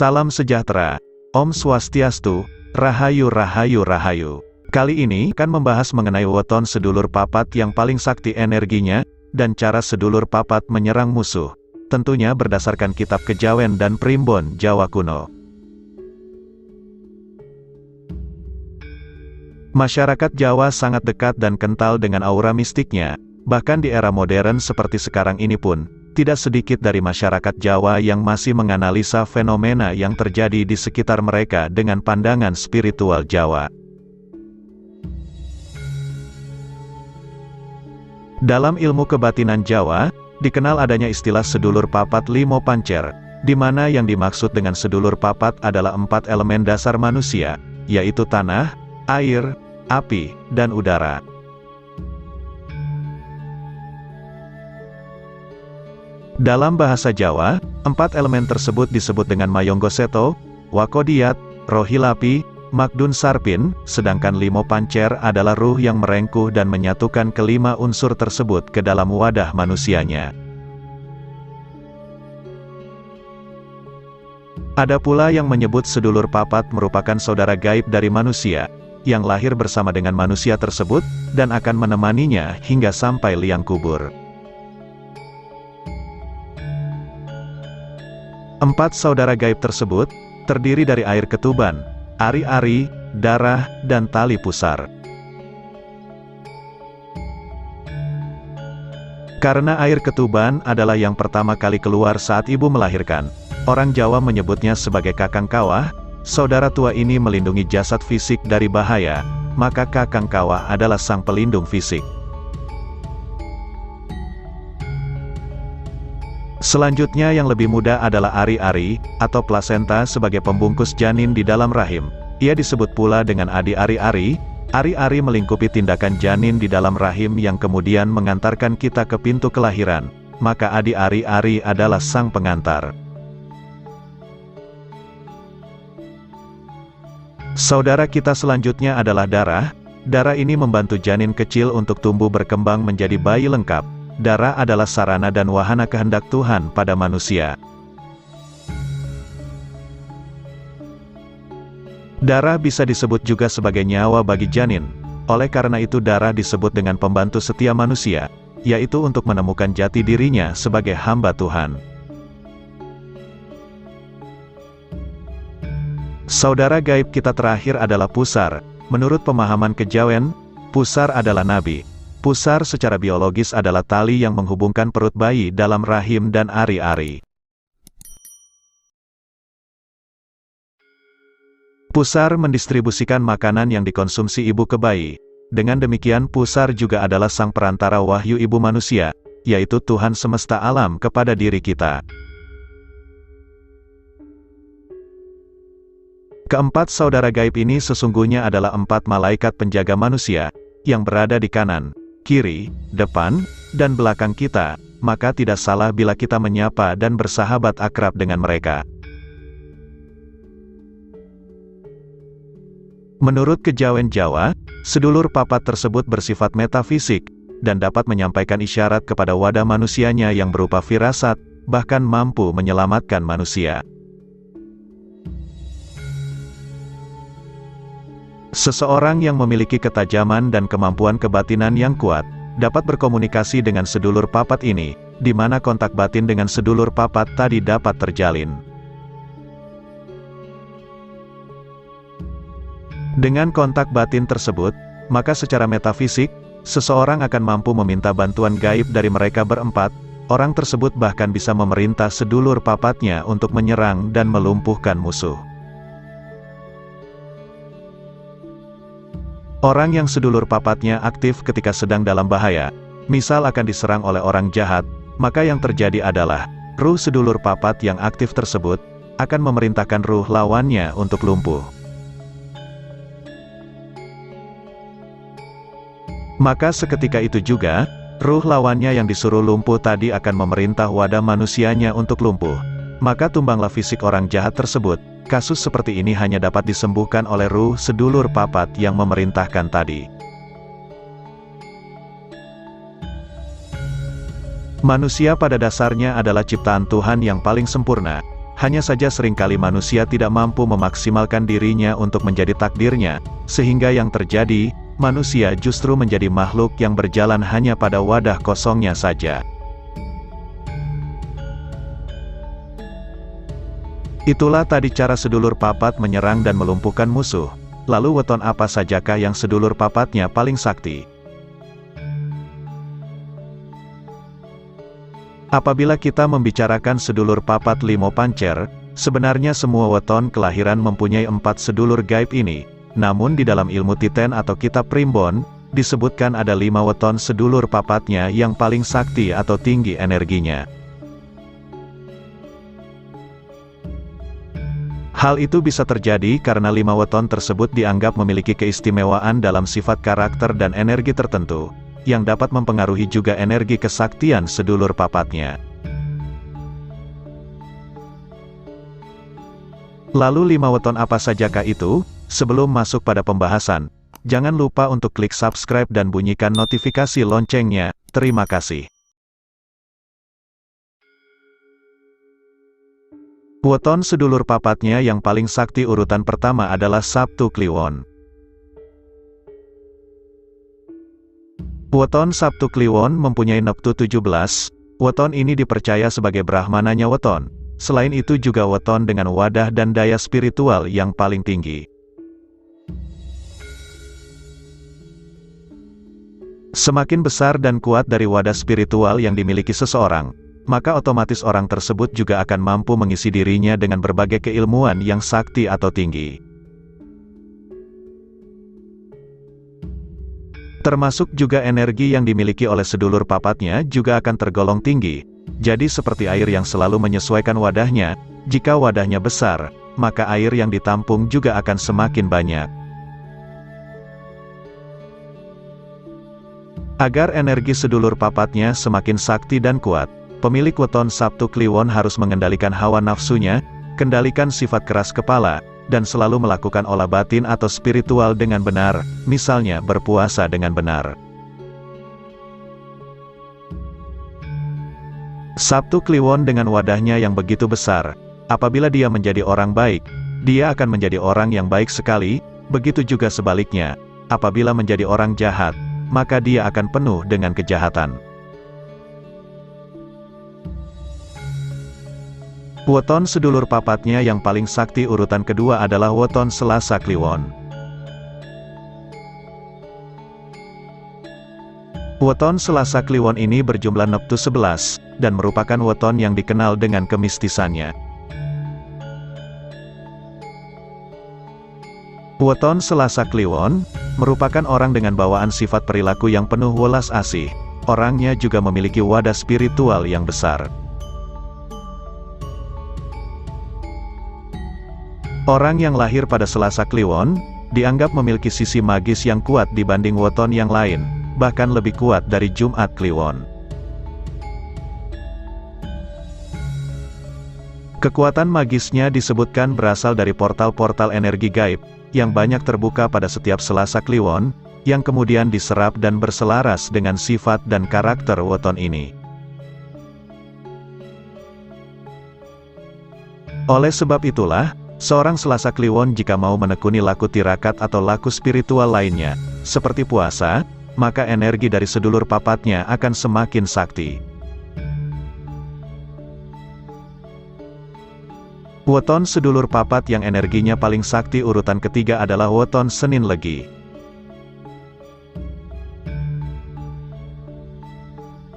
Salam sejahtera, Om Swastiastu, Rahayu Rahayu Rahayu. Kali ini akan membahas mengenai weton sedulur papat yang paling sakti energinya, dan cara sedulur papat menyerang musuh. Tentunya berdasarkan kitab Kejawen dan Primbon Jawa kuno. Masyarakat Jawa sangat dekat dan kental dengan aura mistiknya, bahkan di era modern seperti sekarang ini pun, tidak sedikit dari masyarakat Jawa yang masih menganalisa fenomena yang terjadi di sekitar mereka dengan pandangan spiritual Jawa. Dalam ilmu kebatinan Jawa, dikenal adanya istilah sedulur papat limo pancer, di mana yang dimaksud dengan sedulur papat adalah 4 elemen dasar manusia, yaitu tanah, air, api, dan udara. Dalam bahasa Jawa, 4 elemen tersebut disebut dengan Mayonggo Seto, Wakodiat, Rohilapi, Magdun Sarpin, sedangkan limo pancer adalah ruh yang merengkuh dan menyatukan kelima unsur tersebut ke dalam wadah manusianya. Ada pula yang menyebut sedulur papat merupakan saudara gaib dari manusia, yang lahir bersama dengan manusia tersebut, dan akan menemaninya hingga sampai liang kubur. 4 saudara gaib tersebut, terdiri dari air ketuban, ari-ari, darah, dan tali pusar. Karena air ketuban adalah yang pertama kali keluar saat ibu melahirkan, orang Jawa menyebutnya sebagai kakang kawah. Saudara tua ini melindungi jasad fisik dari bahaya, maka kakang kawah adalah sang pelindung fisik. Selanjutnya yang lebih muda adalah ari-ari, atau plasenta sebagai pembungkus janin di dalam rahim. Ia disebut pula dengan adi ari-ari. Ari-ari melingkupi tindakan janin di dalam rahim yang kemudian mengantarkan kita ke pintu kelahiran, maka adi ari-ari adalah sang pengantar. Saudara kita selanjutnya adalah darah. Darah ini membantu janin kecil untuk tumbuh berkembang menjadi bayi lengkap. Darah adalah sarana dan wahana kehendak Tuhan pada manusia. Darah bisa disebut juga sebagai nyawa bagi janin. Oleh karena itu darah disebut dengan pembantu setia manusia, yaitu untuk menemukan jati dirinya sebagai hamba Tuhan. Saudara gaib kita terakhir adalah pusar. Menurut pemahaman Kejawen, pusar adalah nabi. Pusar secara biologis adalah tali yang menghubungkan perut bayi dalam rahim dan ari-ari. Pusar mendistribusikan makanan yang dikonsumsi ibu ke bayi. Dengan demikian pusar juga adalah sang perantara wahyu ibu manusia, yaitu Tuhan semesta alam kepada diri kita. Keempat saudara gaib ini sesungguhnya adalah 4 malaikat penjaga manusia, yang berada di kanan, kiri, depan, dan belakang kita, maka tidak salah bila kita menyapa dan bersahabat akrab dengan mereka. Menurut Kejawen Jawa, sedulur papat tersebut bersifat metafisik, dan dapat menyampaikan isyarat kepada wadah manusianya yang berupa firasat, bahkan mampu menyelamatkan manusia. Seseorang yang memiliki ketajaman dan kemampuan kebatinan yang kuat, dapat berkomunikasi dengan sedulur papat ini, di mana kontak batin dengan sedulur papat tadi dapat terjalin. Dengan kontak batin tersebut, maka secara metafisik, seseorang akan mampu meminta bantuan gaib dari mereka berempat. Orang tersebut bahkan bisa memerintah sedulur papatnya untuk menyerang dan melumpuhkan musuh. Orang yang sedulur papatnya aktif ketika sedang dalam bahaya, misal akan diserang oleh orang jahat, maka yang terjadi adalah, ruh sedulur papat yang aktif tersebut, akan memerintahkan ruh lawannya untuk lumpuh. Maka seketika itu juga, ruh lawannya yang disuruh lumpuh tadi akan memerintah wadah manusianya untuk lumpuh. Maka tumbanglah fisik orang jahat tersebut. Kasus seperti ini hanya dapat disembuhkan oleh ruh sedulur papat yang memerintahkan tadi. Manusia pada dasarnya adalah ciptaan Tuhan yang paling sempurna. Hanya saja seringkali manusia tidak mampu memaksimalkan dirinya untuk menjadi takdirnya, sehingga yang terjadi, manusia justru menjadi makhluk yang berjalan hanya pada wadah kosongnya saja. Itulah tadi cara sedulur papat menyerang dan melumpuhkan musuh. Lalu weton apa sajakah yang sedulur papatnya paling sakti? Apabila kita membicarakan sedulur papat limo pancer, sebenarnya semua weton kelahiran mempunyai 4 sedulur gaib ini. Namun di dalam ilmu Titen atau kitab Primbon, disebutkan ada 5 weton sedulur papatnya yang paling sakti atau tinggi energinya. Hal itu bisa terjadi karena 5 weton tersebut dianggap memiliki keistimewaan dalam sifat karakter dan energi tertentu, yang dapat mempengaruhi juga energi kesaktian sedulur papatnya. Lalu 5 weton apa sajakah itu? Sebelum masuk pada pembahasan, jangan lupa untuk klik subscribe dan bunyikan notifikasi loncengnya. Terima kasih. Weton sedulur papatnya yang paling sakti urutan pertama adalah Sabtu Kliwon. Weton Sabtu Kliwon mempunyai neptu 17, weton ini dipercaya sebagai Brahmananya weton. Selain itu juga weton dengan wadah dan daya spiritual yang paling tinggi. Semakin besar dan kuat dari wadah spiritual yang dimiliki seseorang, maka otomatis orang tersebut juga akan mampu mengisi dirinya dengan berbagai keilmuan yang sakti atau tinggi. Termasuk juga energi yang dimiliki oleh sedulur papatnya juga akan tergolong tinggi. Jadi seperti air yang selalu menyesuaikan wadahnya, jika wadahnya besar, maka air yang ditampung juga akan semakin banyak. Agar energi sedulur papatnya semakin sakti dan kuat, pemilik weton Sabtu Kliwon harus mengendalikan hawa nafsunya, kendalikan sifat keras kepala, dan selalu melakukan olah batin atau spiritual dengan benar, misalnya berpuasa dengan benar. Sabtu Kliwon dengan wadahnya yang begitu besar, apabila dia menjadi orang baik, dia akan menjadi orang yang baik sekali, begitu juga sebaliknya, apabila menjadi orang jahat, maka dia akan penuh dengan kejahatan. Weton sedulur papatnya yang paling sakti urutan kedua adalah weton Selasa Kliwon. Weton Selasa Kliwon ini berjumlah neptu 11, dan merupakan weton yang dikenal dengan kemistisannya. Weton Selasa Kliwon merupakan orang dengan bawaan sifat perilaku yang penuh welas asih. Orangnya juga memiliki wadah spiritual yang besar. Orang yang lahir pada Selasa Kliwon dianggap memiliki sisi magis yang kuat dibanding weton yang lain, bahkan lebih kuat dari Jumat Kliwon. Kekuatan magisnya disebutkan berasal dari portal-portal energi gaib, yang banyak terbuka pada setiap Selasa Kliwon, yang kemudian diserap dan berselaras dengan sifat dan karakter weton ini. Oleh sebab itulah, seorang Selasa Kliwon jika mau menekuni laku tirakat atau laku spiritual lainnya, seperti puasa, maka energi dari sedulur papatnya akan semakin sakti. Weton sedulur papat yang energinya paling sakti urutan ketiga adalah weton Senin Legi.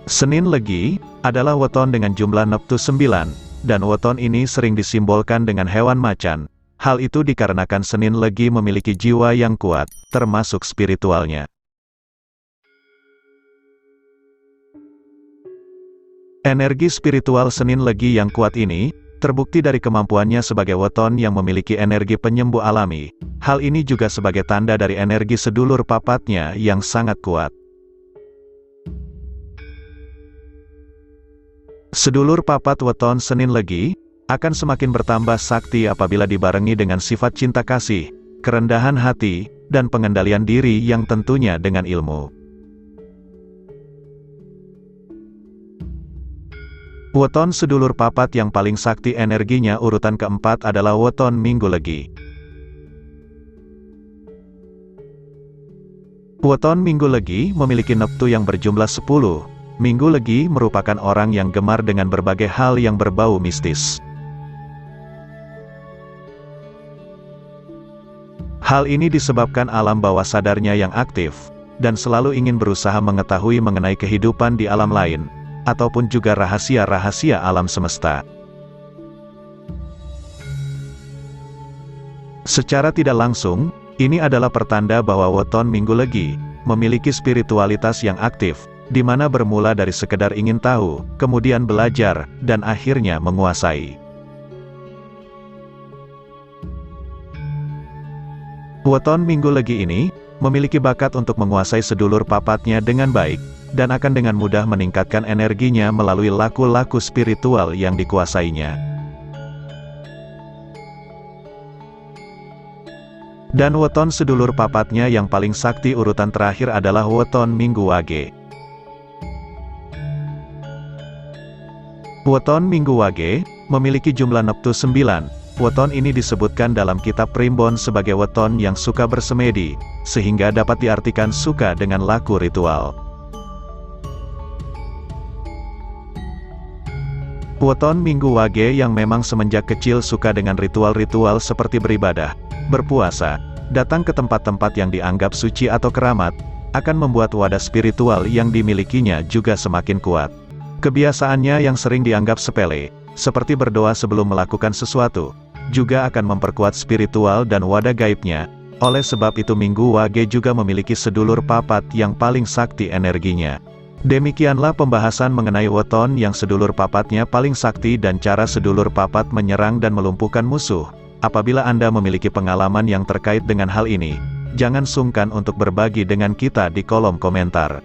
Senin Legi adalah weton dengan jumlah neptu 9. Dan weton ini sering disimbolkan dengan hewan macan. Hal itu dikarenakan Senin Legi memiliki jiwa yang kuat, termasuk spiritualnya. Energi spiritual Senin Legi yang kuat ini, terbukti dari kemampuannya sebagai weton yang memiliki energi penyembuh alami. Hal ini juga sebagai tanda dari energi sedulur papatnya yang sangat kuat. Sedulur papat weton Senin Legi akan semakin bertambah sakti apabila dibarengi dengan sifat cinta kasih, kerendahan hati, dan pengendalian diri yang tentunya dengan ilmu. Weton sedulur papat yang paling sakti energinya urutan keempat adalah weton Minggu Legi. Weton Minggu Legi memiliki neptu yang berjumlah 10. Minggu Legi merupakan orang yang gemar dengan berbagai hal yang berbau mistis. Hal ini disebabkan alam bawah sadarnya yang aktif, dan selalu ingin berusaha mengetahui mengenai kehidupan di alam lain, ataupun juga rahasia-rahasia alam semesta. Secara tidak langsung, ini adalah pertanda bahwa weton Minggu Legi memiliki spiritualitas yang aktif, di mana bermula dari sekedar ingin tahu, kemudian belajar, dan akhirnya menguasai. Weton Minggu Legi ini memiliki bakat untuk menguasai sedulur papatnya dengan baik, dan akan dengan mudah meningkatkan energinya melalui laku-laku spiritual yang dikuasainya. Dan weton sedulur papatnya yang paling sakti urutan terakhir adalah weton Minggu Wage. Weton Minggu Wage memiliki jumlah neptu 9. Weton ini disebutkan dalam kitab Primbon sebagai weton yang suka bersemedi, sehingga dapat diartikan suka dengan laku ritual. Weton Minggu Wage yang memang semenjak kecil suka dengan ritual-ritual seperti beribadah, berpuasa, datang ke tempat-tempat yang dianggap suci atau keramat, akan membuat wadah spiritual yang dimilikinya juga semakin kuat. Kebiasaannya yang sering dianggap sepele, seperti berdoa sebelum melakukan sesuatu, juga akan memperkuat spiritual dan wadah gaibnya. Oleh sebab itu Minggu Wage juga memiliki sedulur papat yang paling sakti energinya. Demikianlah pembahasan mengenai weton yang sedulur papatnya paling sakti dan cara sedulur papat menyerang dan melumpuhkan musuh. Apabila Anda memiliki pengalaman yang terkait dengan hal ini, jangan sungkan untuk berbagi dengan kita di kolom komentar.